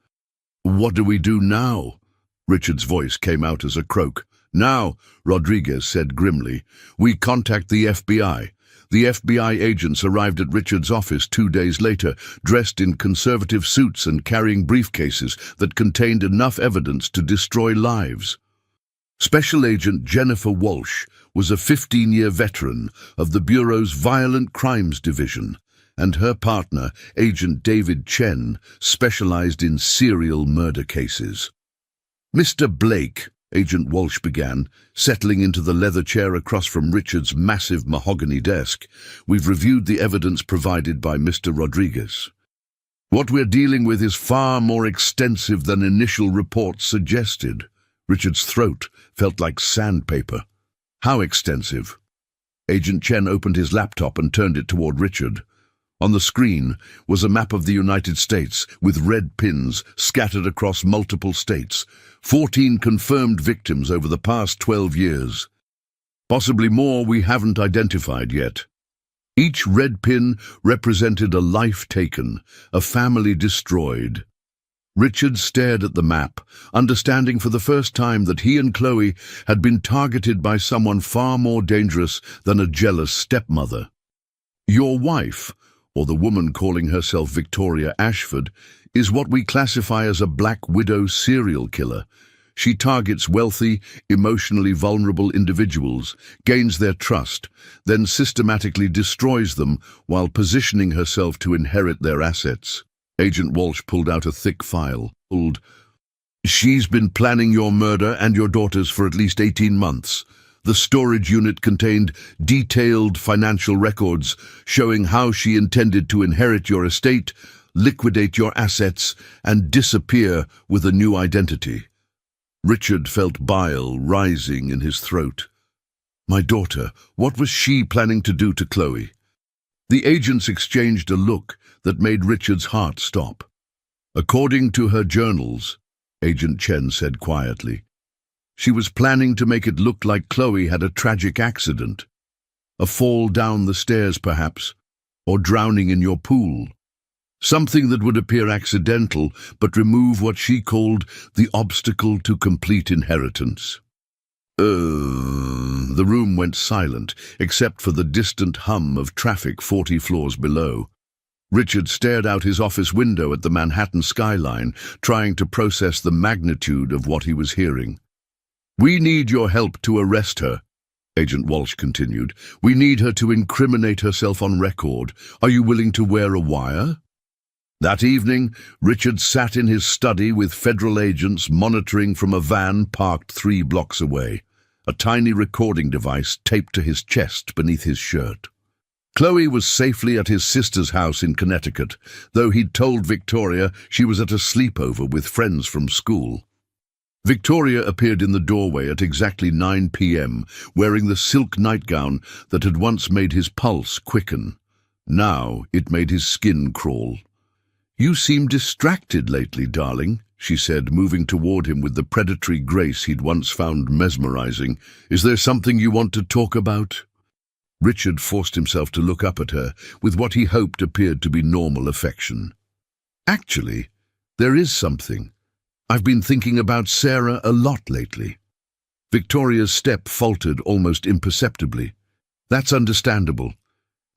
What do we do now? Richard's voice came out as a croak. Now, Rodriguez said grimly, we contact the FBI. The FBI agents arrived at Richard's office 2 days later, dressed in conservative suits and carrying briefcases that contained enough evidence to destroy lives. Special Agent Jennifer Walsh was a 15-year veteran of the Bureau's Violent Crimes Division, and her partner, Agent David Chen, specialized in serial murder cases. Mr. Blake, Agent Walsh began, settling into the leather chair across from Richard's massive mahogany desk, we've reviewed the evidence provided by Mr. Rodriguez. What we're dealing with is far more extensive than initial reports suggested. Richard's throat felt like sandpaper. How extensive? Agent Chen opened his laptop and turned it toward Richard. On the screen was a map of the United States with red pins scattered across multiple states, 14 confirmed victims over the past 12 years. Possibly more we haven't identified yet. Each red pin represented a life taken, a family destroyed. Richard stared at the map, understanding for the first time that he and Chloe had been targeted by someone far more dangerous than a jealous stepmother. Your wife, or the woman calling herself Victoria Ashford, is what we classify as a Black Widow serial killer. She targets wealthy, emotionally vulnerable individuals, gains their trust, then systematically destroys them while positioning herself to inherit their assets. Agent Walsh pulled out a thick file. She's been planning your murder and your daughter's for at least 18 months. The storage unit contained detailed financial records showing how she intended to inherit your estate, liquidate your assets, and disappear with a new identity. Richard felt bile rising in his throat. My daughter, what was she planning to do to Chloe? The agents exchanged a look that made Richard's heart stop. According to her journals, Agent Chen said quietly, she was planning to make it look like Chloe had a tragic accident. A fall down the stairs, perhaps, or drowning in your pool. Something that would appear accidental, but remove what she called the obstacle to complete inheritance. The room went silent, except for the distant hum of traffic 40 floors below. Richard stared out his office window at the Manhattan skyline, trying to process the magnitude of what he was hearing. We need your help to arrest her, Agent Walsh continued. We need her to incriminate herself on record. Are you willing to wear a wire? That evening, Richard sat in his study with federal agents monitoring from a van parked 3 blocks away. a tiny recording device taped to his chest beneath his shirt. Chloe was safely at his sister's house in Connecticut, though he'd told Victoria she was at a sleepover with friends from school. Victoria appeared in the doorway at exactly 9 p.m., wearing the silk nightgown that had once made his pulse quicken. Now it made his skin crawl. "You seem distracted lately, darling," she said, moving toward him with the predatory grace he'd once found mesmerizing. "Is there something you want to talk about?" Richard forced himself to look up at her with what he hoped appeared to be normal affection. "Actually, there is something. I've been thinking about Sarah a lot lately." Victoria's step faltered almost imperceptibly. "That's understandable.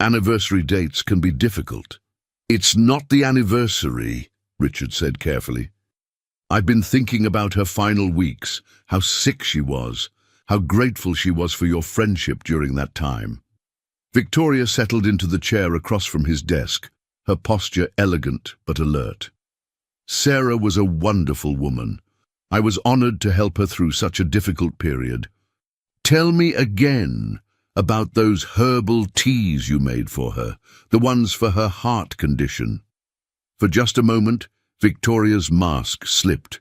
Anniversary dates can be difficult." "It's not the anniversary," Richard said carefully. "I've been thinking about her final weeks, how sick she was, how grateful she was for your friendship during that time." Victoria settled into the chair across from his desk, her posture elegant but alert. "Sarah was a wonderful woman. I was honored to help her through such a difficult period. Tell me again about those herbal teas you made for her, the ones for her heart condition." For just a moment, Victoria's mask slipped.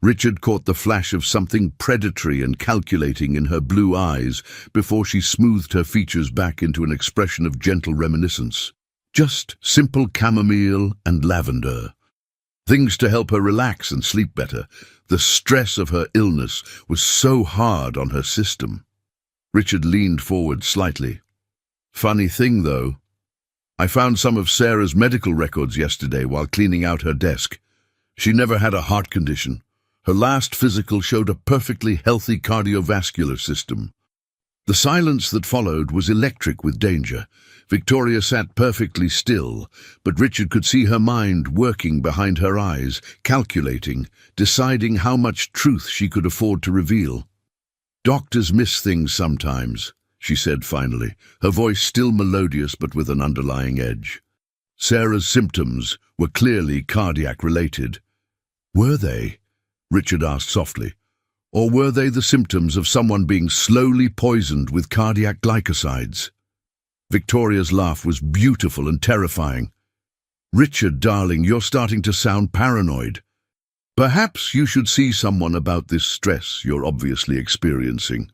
Richard caught the flash of something predatory and calculating in her blue eyes before she smoothed her features back into an expression of gentle reminiscence. Just simple chamomile and lavender. Things to help her relax and sleep better. The stress of her illness was so hard on her system. Richard leaned forward slightly. "Funny thing, though. I found some of Sarah's medical records yesterday while cleaning out her desk. She never had a heart condition. Her last physical showed a perfectly healthy cardiovascular system." The silence that followed was electric with danger. Victoria sat perfectly still, but Richard could see her mind working behind her eyes, calculating, deciding how much truth she could afford to reveal. "Doctors miss things sometimes," she said finally, her voice still melodious but with an underlying edge. Sarah's symptoms were clearly cardiac-related. "Were they?" Richard asked softly. "Or were they the symptoms of someone being slowly poisoned with cardiac glycosides?" Victoria's laugh was beautiful and terrifying. "Richard, darling, you're starting to sound paranoid. Perhaps you should see someone about this stress you're obviously experiencing."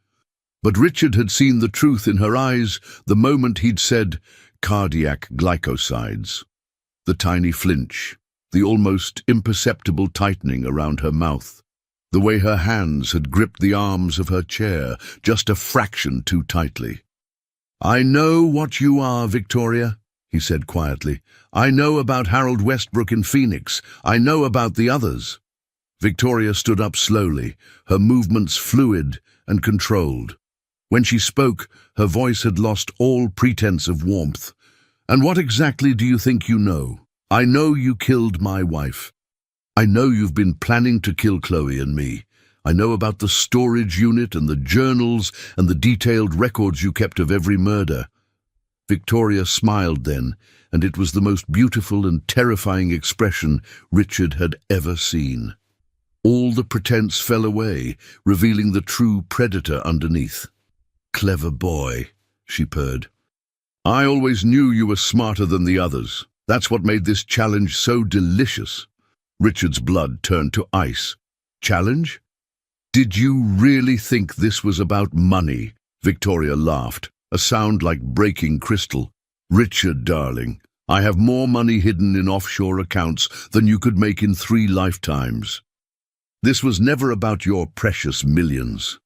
But Richard had seen the truth in her eyes the moment he'd said cardiac glycosides. The tiny flinch, the almost imperceptible tightening around her mouth, the way her hands had gripped the arms of her chair just a fraction too tightly. "I know what you are, Victoria," he said quietly. "I know about Harold Westbrook in Phoenix. I know about the others." Victoria stood up slowly, her movements fluid and controlled. When she spoke, her voice had lost all pretense of warmth. "And what exactly do you think you know? I know you killed my wife. I know you've been planning to kill Chloe and me. I know about the storage unit and the journals and the detailed records you kept of every murder." Victoria smiled then, and it was the most beautiful and terrifying expression Richard had ever seen. All the pretense fell away, revealing the true predator underneath. "Clever boy," she purred. "I always knew you were smarter than the others. That's what made this challenge so delicious." Richard's blood turned to ice. "Challenge? Did you really think this was about money?" Victoria laughed, a sound like breaking crystal. "Richard, darling, I have more money hidden in offshore accounts than you could make in 3 lifetimes. This was never about your precious millions."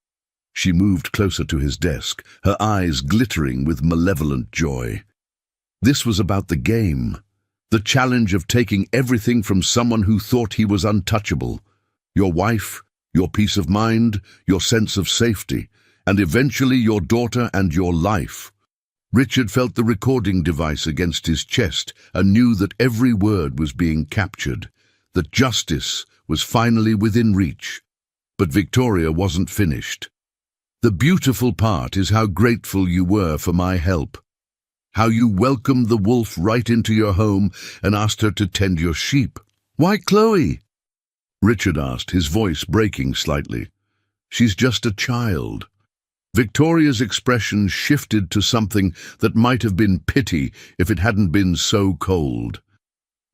She moved closer to his desk, her eyes glittering with malevolent joy. "This was about the game, the challenge of taking everything from someone who thought he was untouchable. Your wife, your peace of mind, your sense of safety, and eventually your daughter and your life." Richard felt the recording device against his chest and knew that every word was being captured, that justice was finally within reach. But Victoria wasn't finished. "The beautiful part is how grateful you were for my help. How you welcomed the wolf right into your home and asked her to tend your sheep." "Why Chloe?" Richard asked, his voice breaking slightly. "She's just a child. Victoria's expression shifted to something that might have been pity if it hadn't been so cold.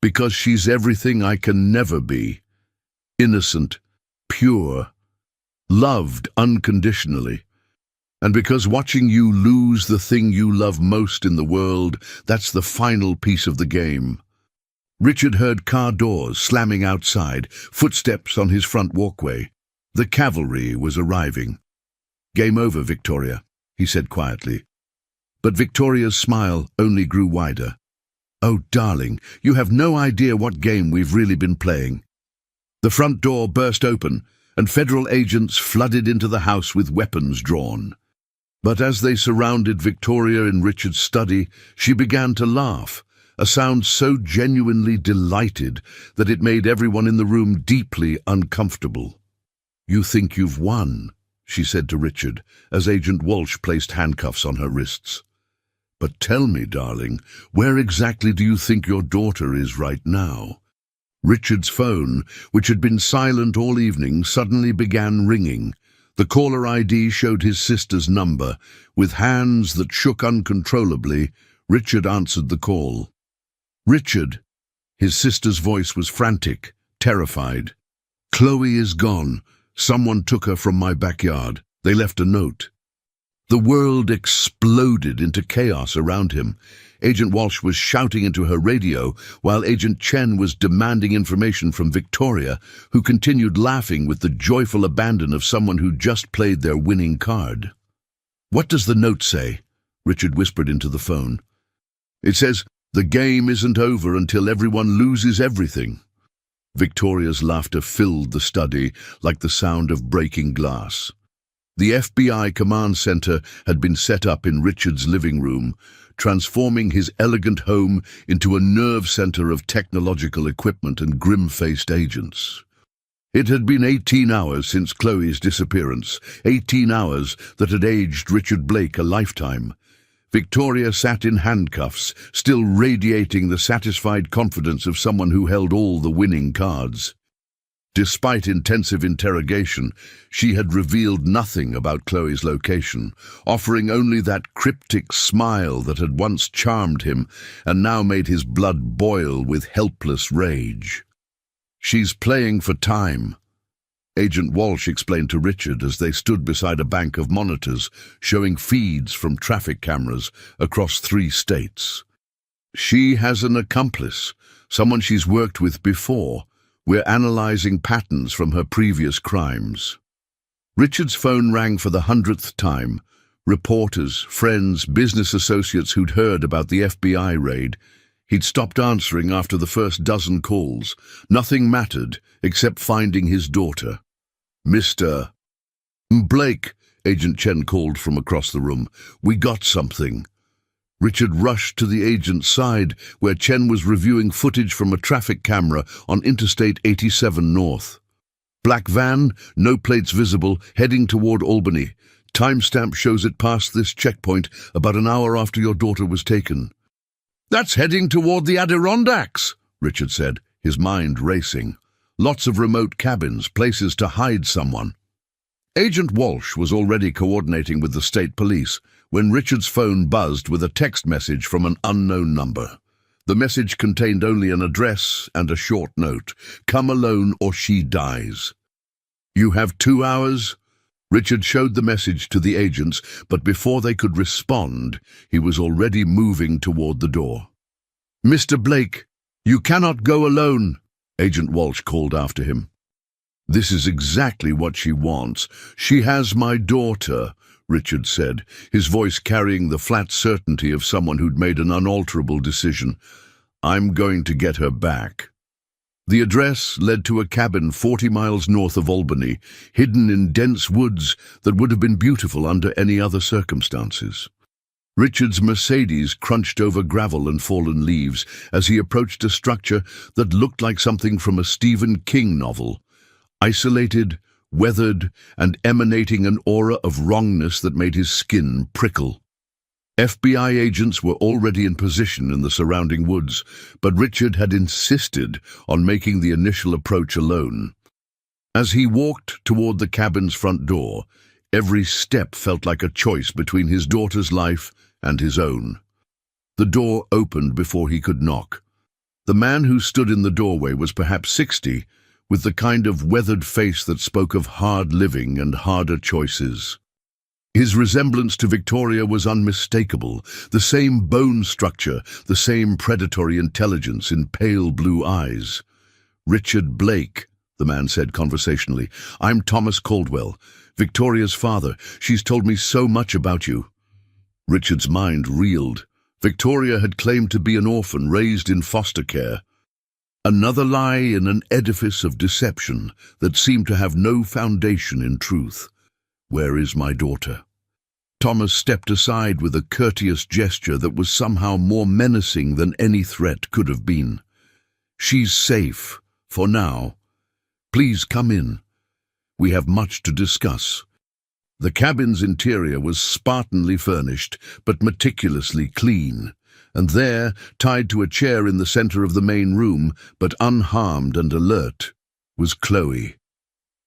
Because she's everything I can never be. Innocent, pure, loved unconditionally. And because watching you lose the thing you love most in the world, that's the final piece of the game. Richard heard car doors slamming outside, footsteps on his front walkway. The cavalry was arriving. "Game over, Victoria," he said quietly. But Victoria's smile only grew wider. "Oh, darling, you have no idea what game we've really been playing." The front door burst open, and federal agents flooded into the house with weapons drawn. But as they surrounded Victoria in Richard's study, she began to laugh, a sound so genuinely delighted that it made everyone in the room deeply uncomfortable. "You think you've won," she said to Richard, as Agent Walsh placed handcuffs on her wrists. "But tell me, darling, where exactly do you think your daughter is right now?" Richard's phone, which had been silent all evening, suddenly began ringing. The caller ID showed his sister's number. With hands that shook uncontrollably, Richard answered the call. "Richard." His sister's voice was frantic, terrified. "Chloe is gone. Someone took her from my backyard. They left a note." The world exploded into chaos around him. Agent Walsh was shouting into her radio, while Agent Chen was demanding information from Victoria, who continued laughing with the joyful abandon of someone who just played their winning card. "What does the note say?" Richard whispered into the phone. "It says, 'The game isn't over until everyone loses everything.'" Victoria's laughter filled the study like the sound of breaking glass. The FBI command center had been set up in Richard's living room, transforming his elegant home into a nerve center of technological equipment and grim-faced agents. It had been 18 hours since Chloe's disappearance, 18 hours that had aged Richard Blake a lifetime. Victoria sat in handcuffs, still radiating the satisfied confidence of someone who held all the winning cards. Despite intensive interrogation, she had revealed nothing about Chloe's location, offering only that cryptic smile that had once charmed him and now made his blood boil with helpless rage. "She's playing for time," Agent Walsh explained to Richard as they stood beside a bank of monitors showing feeds from traffic cameras across 3 states. "She has an accomplice, someone she's worked with before. We're analyzing patterns from her previous crimes." Richard's phone rang for the 100th time. Reporters, friends, business associates who'd heard about the FBI raid. He'd stopped answering after the first dozen calls. Nothing mattered except finding his daughter. "Mr. Blake," Agent Chen called from across the room. "We got something." Richard rushed to the agent's side, where Chen was reviewing footage from a traffic camera on Interstate 87 North. "Black van, no plates visible, heading toward Albany. Timestamp shows it passed this checkpoint about an hour after your daughter was taken." "That's heading toward the Adirondacks," Richard said, his mind racing. "Lots of remote cabins, places to hide someone." Agent Walsh was already coordinating with the state police when Richard's phone buzzed with a text message from an unknown number. The message contained only an address and a short note: "Come alone or she dies." "You have 2 hours?" Richard showed the message to the agents, but before they could respond, he was already moving toward the door. "Mr. Blake, you cannot go alone," Agent Walsh called after him. "This is exactly what she wants. She has my daughter," Richard said, his voice carrying the flat certainty of someone who'd made an unalterable decision. "I'm going to get her back." The address led to a cabin 40 miles north of Albany, hidden in dense woods that would have been beautiful under any other circumstances. Richard's Mercedes crunched over gravel and fallen leaves as he approached a structure that looked like something from a Stephen King novel. Isolated, weathered, and emanating an aura of wrongness that made his skin prickle. FBI agents were already in position in the surrounding woods, but Richard had insisted on making the initial approach alone. As he walked toward the cabin's front door, Every step felt like a choice between his daughter's life and his own. The door opened before he could knock. The man who stood in the doorway was perhaps 60, with the kind of weathered face that spoke of hard living and harder choices. His resemblance to Victoria was unmistakable, the same bone structure, the same predatory intelligence in pale blue eyes. "Richard Blake," the man said conversationally. "I'm Thomas Caldwell, Victoria's father. She's told me so much about you." Richard's mind reeled. Victoria had claimed to be an orphan raised in foster care. Another lie in an edifice of deception that seemed to have no foundation in truth. "Where is my daughter?" Thomas stepped aside with a courteous gesture that was somehow more menacing than any threat could have been. "She's safe, for now. Please come in. We have much to discuss." The cabin's interior was spartanly furnished, but meticulously clean. And there, tied to a chair in the center of the main room, but unharmed and alert, was Chloe.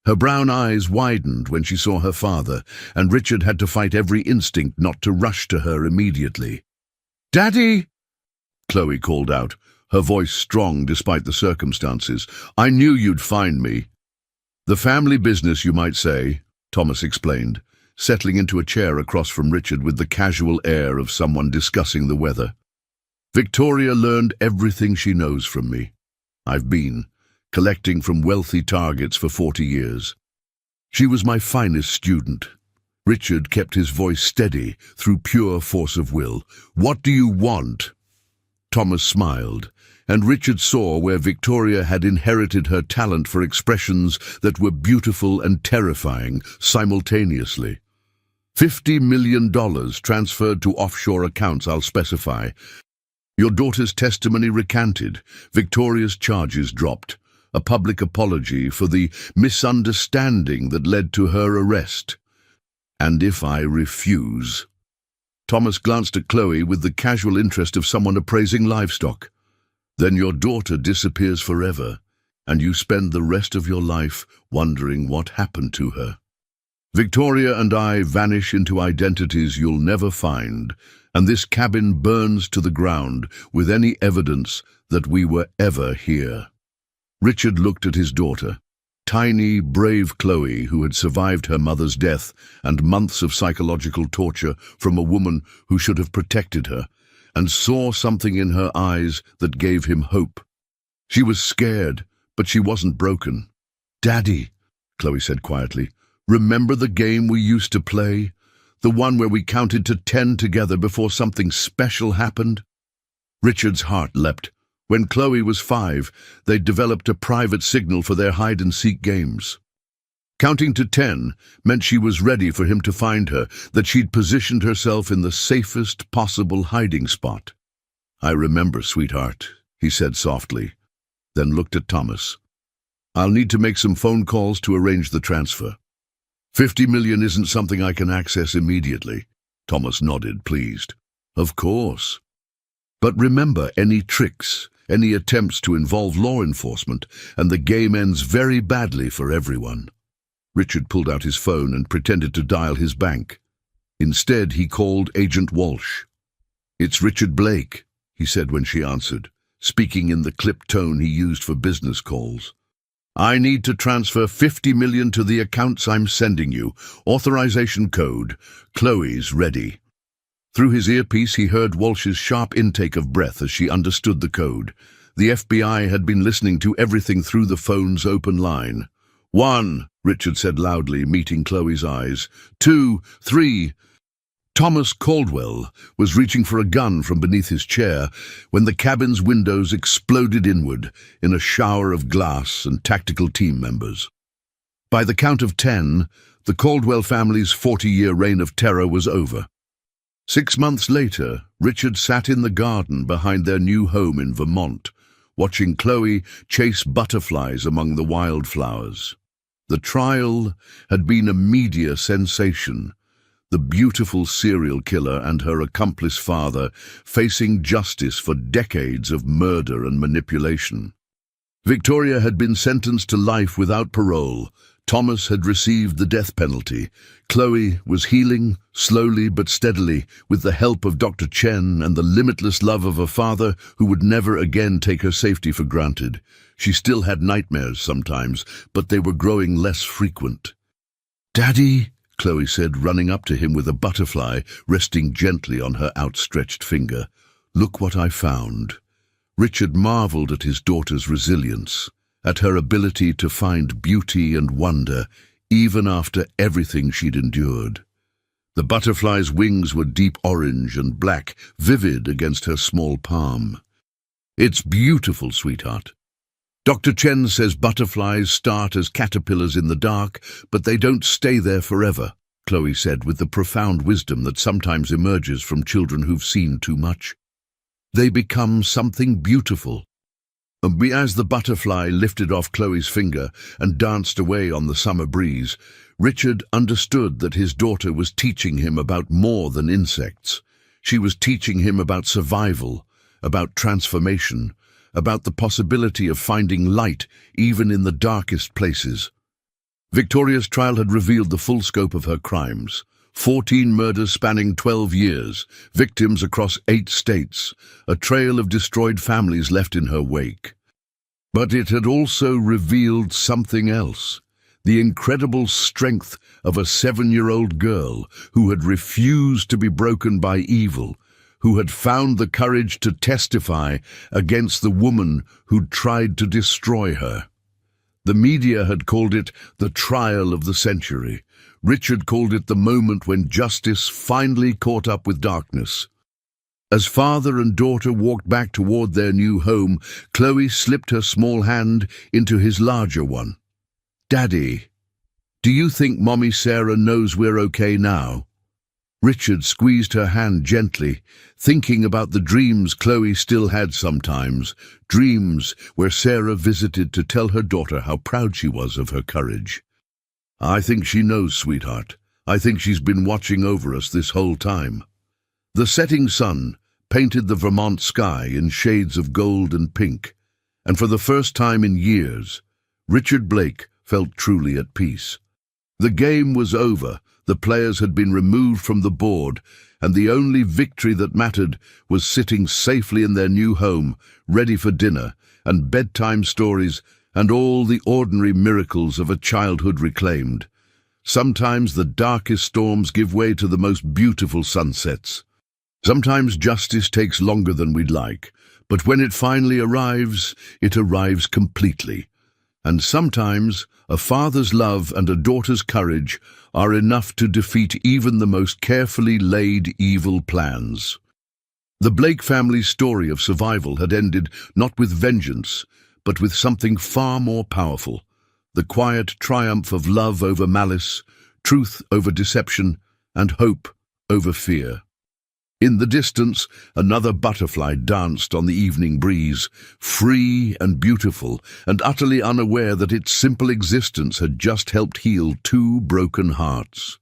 Her brown eyes widened when she saw her father, and Richard had to fight every instinct not to rush to her immediately. "Daddy!" Chloe called out, her voice strong despite the circumstances. "I knew you'd find me." "The family business, you might say," Thomas explained, settling into a chair across from Richard with the casual air of someone discussing the weather. "Victoria learned everything she knows from me. I've been collecting from wealthy targets for 40 years. She was my finest student." Richard kept his voice steady through pure force of will. "What do you want?" Thomas smiled, and Richard saw where Victoria had inherited her talent for expressions that were beautiful and terrifying simultaneously. $50 million transferred to offshore accounts, I'll specify. Your daughter's testimony recanted, Victoria's charges dropped, a public apology for the misunderstanding that led to her arrest. And if I refuse? Thomas glanced at Chloe with the casual interest of someone appraising livestock. Then your daughter disappears forever, and you spend the rest of your life wondering what happened to her. Victoria and I vanish into identities you'll never find, and this cabin burns to the ground with any evidence that we were ever here. Richard looked at his daughter, tiny, brave Chloe, who had survived her mother's death and months of psychological torture from a woman who should have protected her, and saw something in her eyes that gave him hope. She was scared, but she wasn't broken. "Daddy," Chloe said quietly, "remember the game we used to play? The one where we counted to 10 together before something special happened?" Richard's heart leapt. When Chloe was 5, they'd developed a private signal for their hide-and-seek games. Counting to 10 meant she was ready for him to find her, that she'd positioned herself in the safest possible hiding spot. "I remember, sweetheart," he said softly, then looked at Thomas. "I'll need to make some phone calls to arrange the transfer. $50 million isn't something I can access immediately." Thomas nodded, pleased. "Of course. But remember, any tricks, any attempts to involve law enforcement, and the game ends very badly for everyone." Richard pulled out his phone and pretended to dial his bank. Instead, he called Agent Walsh. "It's Richard Blake," he said when she answered, speaking in the clipped tone he used for business calls. "I need to transfer $50 million to the accounts I'm sending you. Authorization code. Chloe's ready." Through his earpiece, he heard Walsh's sharp intake of breath as she understood the code. The FBI had been listening to everything through the phone's open line. "1," Richard said loudly, meeting Chloe's eyes. "2, 3. Thomas Caldwell was reaching for a gun from beneath his chair when the cabin's windows exploded inward in a shower of glass and tactical team members. By the count of 10, the Caldwell family's 40-year reign of terror was over. 6 months later, Richard sat in the garden behind their new home in Vermont, watching Chloe chase butterflies among the wildflowers. The trial had been a media sensation, the beautiful serial killer and her accomplice father facing justice for decades of murder and manipulation. Victoria had been sentenced to life without parole, Thomas had received the death penalty. Chloe was healing, slowly but steadily, with the help of Dr. Chen and the limitless love of a father who would never again take her safety for granted. She still had nightmares sometimes, but they were growing less frequent. "Daddy," Chloe said, running up to him with a butterfly resting gently on her outstretched finger. "Look what I found." Richard marveled at his daughter's resilience, at her ability to find beauty and wonder, even after everything she'd endured. The butterfly's wings were deep orange and black, vivid against her small palm. "It's beautiful, sweetheart. Dr. Chen says butterflies start as caterpillars in the dark, but they don't stay there forever," Chloe said with the profound wisdom that sometimes emerges from children who've seen too much. "They become something beautiful." As the butterfly lifted off Chloe's finger and danced away on the summer breeze, Richard understood that his daughter was teaching him about more than insects. She was teaching him about survival, about transformation, about the possibility of finding light even in the darkest places. Victoria's trial had revealed the full scope of her crimes. 14 murders spanning 12 years, victims across 8 states, a trail of destroyed families left in her wake. But it had also revealed something else, the incredible strength of a 7-year-old girl who had refused to be broken by evil, who had found the courage to testify against the woman who'd tried to destroy her. The media had called it the trial of the century. Richard called it the moment when justice finally caught up with darkness. As father and daughter walked back toward their new home, Chloe slipped her small hand into his larger one. "Daddy, do you think Mommy Sarah knows we're okay now?" Richard squeezed her hand gently, thinking about the dreams Chloe still had sometimes, dreams where Sarah visited to tell her daughter how proud she was of her courage. "I think she knows, sweetheart. I think she's been watching over us this whole time." The setting sun painted the Vermont sky in shades of gold and pink, and for the first time in years, Richard Blake felt truly at peace. The game was over. The players had been removed from the board, and the only victory that mattered was sitting safely in their new home, ready for dinner and bedtime stories and all the ordinary miracles of a childhood reclaimed. Sometimes the darkest storms give way to the most beautiful sunsets. Sometimes justice takes longer than we'd like, but when it finally arrives, it arrives completely. And sometimes a father's love and a daughter's courage are enough to defeat even the most carefully laid evil plans. The Blake family's story of survival had ended not with vengeance, but with something far more powerful, the quiet triumph of love over malice, truth over deception, and hope over fear. In the distance, another butterfly danced on the evening breeze, free and beautiful, and utterly unaware that its simple existence had just helped heal 2 broken hearts.